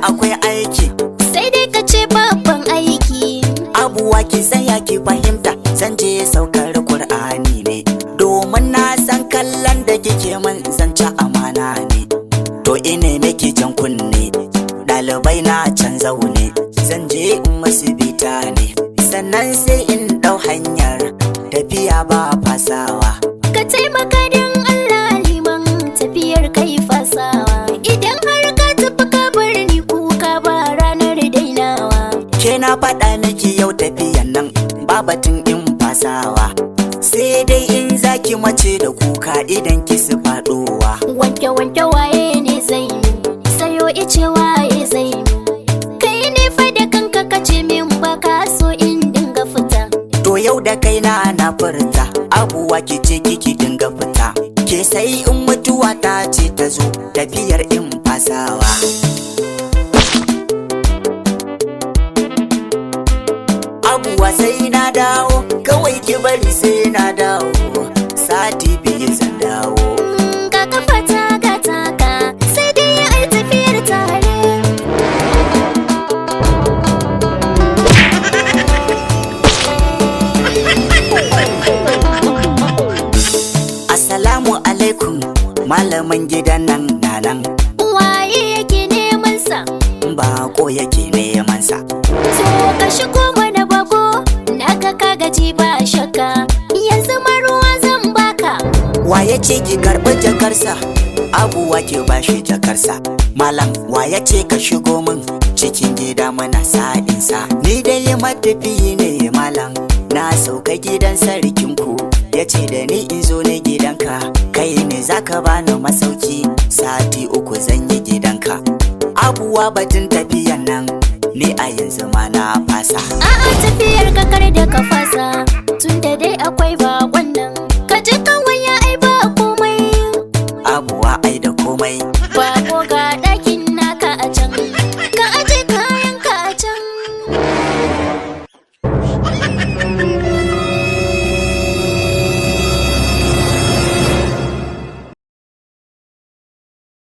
akwai aiki, sai dai ka ce babban aiki. Abuwa ki tsaya ki fahimta, zan je saukar Kur'ani ne, domin na san kallon da kike min zan ci amana ne. To ine miki jan kunne, ɗalibai na can zaune, zan je in masu bita ne, sannan sai in ɗau hanyar tafiya ba fasawa. Ka taimaka don Allah liman tafiyar kai fasawa. Idan har ka tafi ka bar ni kuka ba ranar dainawa. Ke na faɗa miki yau tafiyan nan ba batun in fasawa, sai dai in zaki mace da kuka idan ki su faɗowa. Wanke waye ne zai yi, sayo ice waye zai yi. Kai ne fa da kanka kace min ba ka so in dinga fita. To yau da kaina na furta, Abuwa ki ce kiki dinga fita, ke sai in mutuwa ta ce ta zo tafiyar in fasawa. Abuwa sai na dawo, kawai ki bari sai na dawo, sati biyu zan dawo. Ga kafata ga taka, sai dai ai tafiyar tare. Assalamu alaikum, malamin gidan nan na nan. Waye yake neman sa? Bako yake neman sa. To ka shigo mana bago, naga ka gaji ba shakka. Yanzu maruwa zan baka. Waye ce ki karɓi jakarsa, Abuwa ke bashi jakarsa. Malam waye ce ka shigo min cikin gida mana sa'insa. Ni dai matafiyi ne malam, na sauka gidan sarkinku, ya ce da ni in zo ne gidanka, kai ne zaka bani masauki, sati 3 zan yi gidanka. Abuwa batun tafiyan nan, ni a yanzu ma na fasa. A'a tafiyar ka kar da ka fasa.